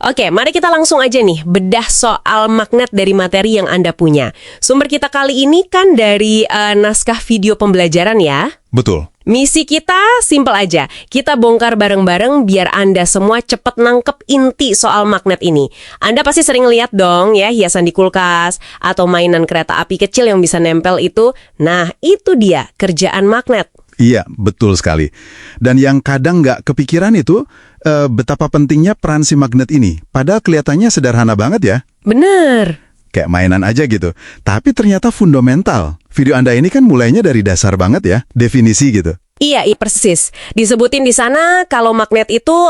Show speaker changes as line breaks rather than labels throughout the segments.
Oke, mari kita langsung aja nih bedah soal magnet dari materi yang Anda punya. Sumber kita kali ini kan dari naskah video pembelajaran ya.
Betul.
Misi kita simpel aja. Kita bongkar bareng-bareng biar Anda semua cepet nangkep inti soal magnet ini. Anda pasti sering lihat dong ya hiasan di kulkas atau mainan kereta api kecil yang bisa nempel itu. Nah, itu dia kerjaan magnet.
Iya, betul sekali. Dan yang kadang nggak kepikiran itu betapa pentingnya peran si magnet ini. Padahal kelihatannya sederhana banget ya.
Bener.
Kayak mainan aja gitu. Tapi ternyata fundamental. Video Anda ini kan mulainya dari dasar banget ya, definisi gitu.
Iya, persis. Disebutin di sana kalau magnet itu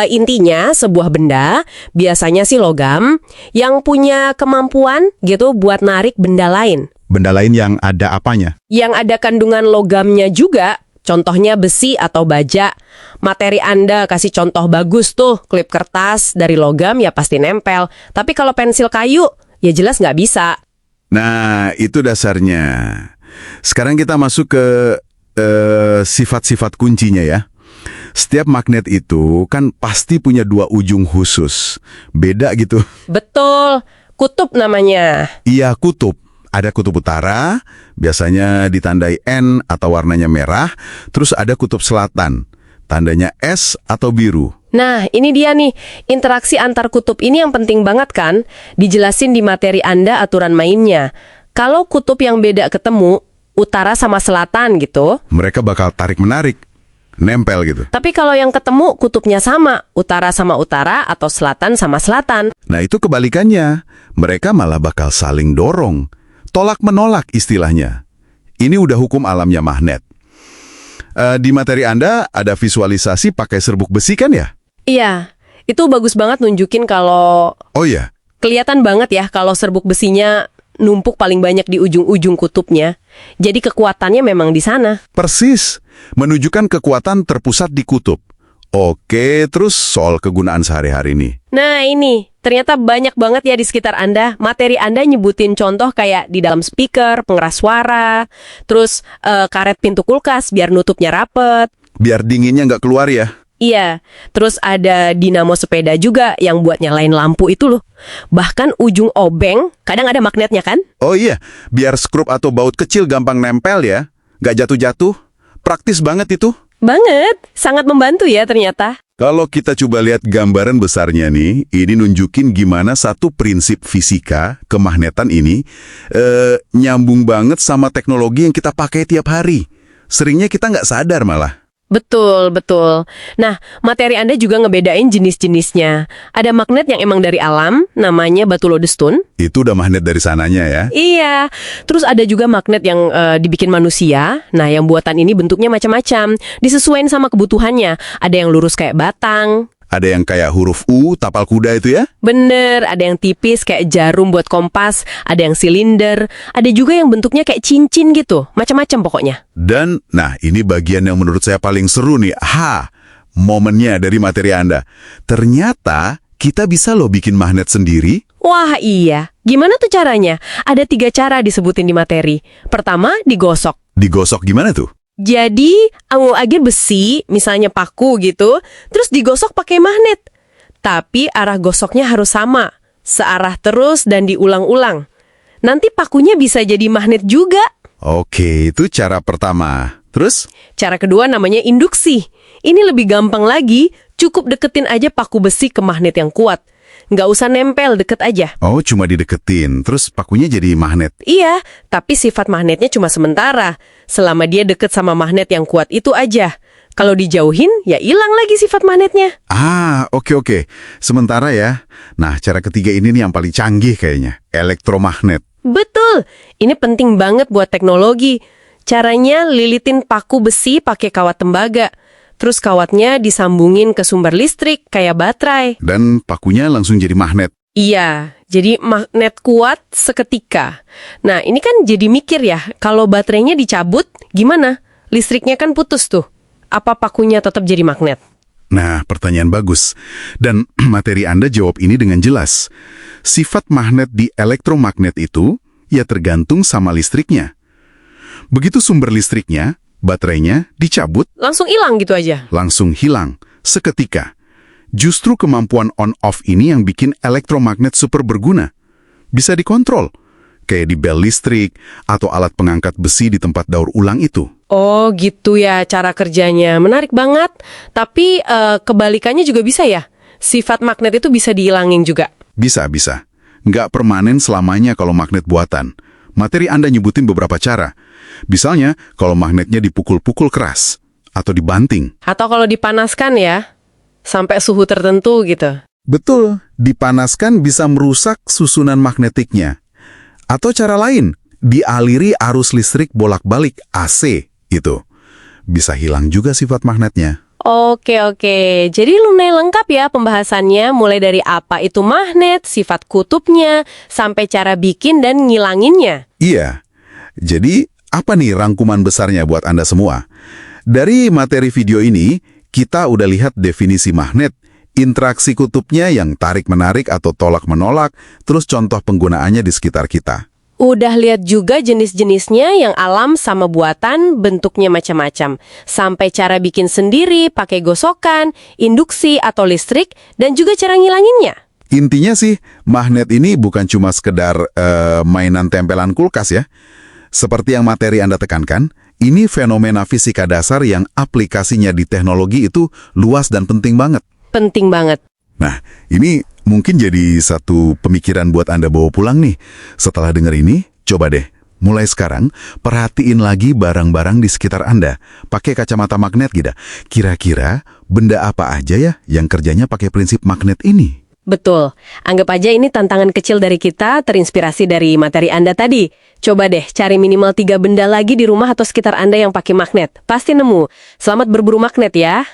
intinya sebuah benda, biasanya sih logam, yang punya kemampuan gitu buat narik benda lain.
Benda lain yang ada apanya?
Yang ada kandungan logamnya juga, contohnya besi atau baja. Materi Anda kasih contoh bagus tuh, klip kertas dari logam ya pasti nempel. Tapi kalau pensil kayu, ya jelas nggak bisa.
Nah, itu dasarnya. Sekarang kita masuk ke sifat-sifat kuncinya ya. Setiap magnet itu kan pasti punya dua ujung khusus. Beda gitu.
Betul, kutub namanya.
Iya, kutub. Ada kutub utara, biasanya ditandai N atau warnanya merah. Terus ada kutub selatan, tandanya S atau biru.
Nah, ini dia nih, interaksi antar kutub ini yang penting banget kan? Dijelasin di materi Anda aturan mainnya. Kalau kutub yang beda ketemu, utara sama selatan gitu.
Mereka bakal tarik-menarik, nempel gitu.
Tapi kalau yang ketemu kutubnya sama, utara sama utara atau selatan sama selatan.
Nah, itu kebalikannya. Mereka malah bakal saling dorong. Tolak-menolak istilahnya. Ini udah hukum alamnya magnet. Di materi Anda ada visualisasi pakai serbuk besi kan ya?
Iya, itu bagus banget nunjukin kalau...
Oh iya?
Kelihatan banget ya kalau serbuk besinya numpuk paling banyak di ujung-ujung kutubnya. Jadi kekuatannya memang di sana.
Persis. Menunjukkan kekuatan terpusat di kutub. Oke, terus soal kegunaan sehari-hari nih.
Nah ini, ternyata banyak banget ya di sekitar Anda. Materi Anda nyebutin contoh kayak di dalam speaker, pengeras suara, terus karet pintu kulkas biar nutupnya rapet.
Biar dinginnya nggak keluar ya?
Iya, terus ada dinamo sepeda juga yang buat nyalain lampu itu loh. Bahkan ujung obeng, kadang ada magnetnya kan?
Oh iya, biar skrup atau baut kecil gampang nempel ya. Nggak jatuh-jatuh. Praktis banget itu.
Banget, sangat membantu ya ternyata.
Kalau kita coba lihat gambaran besarnya nih, ini nunjukin gimana satu prinsip fisika, kemagnetan ini, nyambung banget sama teknologi yang kita pakai tiap hari. Seringnya kita nggak sadar malah.
Betul, betul. Nah, materi Anda juga ngebedain jenis-jenisnya. Ada magnet yang emang dari alam, namanya batu lodestun.
Itu udah magnet dari sananya ya?
Iya. Terus ada juga magnet yang dibikin manusia. Nah, yang buatan ini bentuknya macam-macam. Disesuaikan sama kebutuhannya. Ada yang lurus kayak batang.
Ada yang kayak huruf U, tapal kuda itu ya?
Bener, ada yang tipis kayak jarum buat kompas, ada yang silinder, ada juga yang bentuknya kayak cincin gitu, macam-macam pokoknya.
Dan, nah ini bagian yang menurut saya paling seru nih, momennya dari materi Anda. Ternyata kita bisa loh bikin magnet sendiri.
Wah iya, gimana tuh caranya? Ada 3 cara disebutin di materi. Pertama, digosok.
Digosok gimana tuh?
Jadi, ambil aja besi, misalnya paku gitu, terus digosok pakai magnet. Tapi arah gosoknya harus sama, searah terus dan diulang-ulang. Nanti pakunya bisa jadi magnet juga.
Oke, itu cara pertama. Terus?
Cara kedua namanya induksi. Ini lebih gampang lagi, cukup deketin aja paku besi ke magnet yang kuat. Nggak usah nempel, deket aja.
Oh, cuma dideketin, terus pakunya jadi magnet.
Iya, tapi sifat magnetnya cuma sementara. Selama dia deket sama magnet yang kuat itu aja. Kalau dijauhin, ya hilang lagi sifat magnetnya.
Oke. Sementara ya. Nah, cara ketiga ini nih yang paling canggih kayaknya. Elektromagnet.
Betul, ini penting banget buat teknologi. Caranya lilitin paku besi pakai kawat tembaga. Terus kawatnya disambungin ke sumber listrik kayak baterai.
Dan pakunya langsung jadi magnet.
Iya, jadi magnet kuat seketika. Nah, ini kan jadi mikir ya, kalau baterainya dicabut, gimana? Listriknya kan putus tuh. Apa pakunya tetap jadi magnet?
Nah, pertanyaan bagus. Dan materi Anda jawab ini dengan jelas. Sifat magnet di elektromagnet itu, ya tergantung sama listriknya. Begitu sumber listriknya, baterainya dicabut,
Langsung hilang gitu aja?
langsung hilang, seketika. Justru kemampuan on-off ini yang bikin elektromagnet super berguna. Bisa dikontrol, kayak di bel listrik atau alat pengangkat besi di tempat daur ulang itu.
Oh gitu ya cara kerjanya. Menarik banget. Tapi kebalikannya juga bisa ya? Sifat magnet itu bisa dihilangin juga?
Bisa. Nggak permanen selamanya kalau magnet buatan. Materi Anda nyebutin beberapa cara. Misalnya, kalau magnetnya dipukul-pukul keras atau dibanting.
Atau kalau dipanaskan ya? Sampai suhu tertentu gitu?
Betul, dipanaskan bisa merusak susunan magnetiknya. Atau cara lain, dialiri arus listrik bolak-balik AC itu. Bisa hilang juga sifat magnetnya.
Oke. Jadi lumayan lengkap ya pembahasannya, mulai dari apa itu magnet, sifat kutubnya, sampai cara bikin dan ngilanginnya.
Iya. Jadi, apa nih rangkuman besarnya buat Anda semua? Dari materi video ini, kita udah lihat definisi magnet, interaksi kutubnya yang tarik-menarik atau tolak-menolak, terus contoh penggunaannya di sekitar kita.
Udah lihat juga jenis-jenisnya yang alam sama buatan, bentuknya macam-macam. Sampai cara bikin sendiri, pakai gosokan, induksi atau listrik, dan juga cara ngilanginnya.
Intinya sih, magnet ini bukan cuma sekedar mainan tempelan kulkas ya. Seperti yang materi Anda tekankan, ini fenomena fisika dasar yang aplikasinya di teknologi itu luas dan penting banget.
Penting banget.
Nah, ini mungkin jadi satu pemikiran buat Anda bawa pulang nih. Setelah dengar ini, coba deh, mulai sekarang, perhatiin lagi barang-barang di sekitar Anda. Pakai kacamata magnet gitu. Kira-kira benda apa aja ya yang kerjanya pakai prinsip magnet ini?
Betul. Anggap aja ini tantangan kecil dari kita, terinspirasi dari materi Anda tadi. Coba deh cari minimal 3 benda lagi di rumah atau sekitar Anda yang pakai magnet. Pasti nemu. Selamat berburu magnet ya.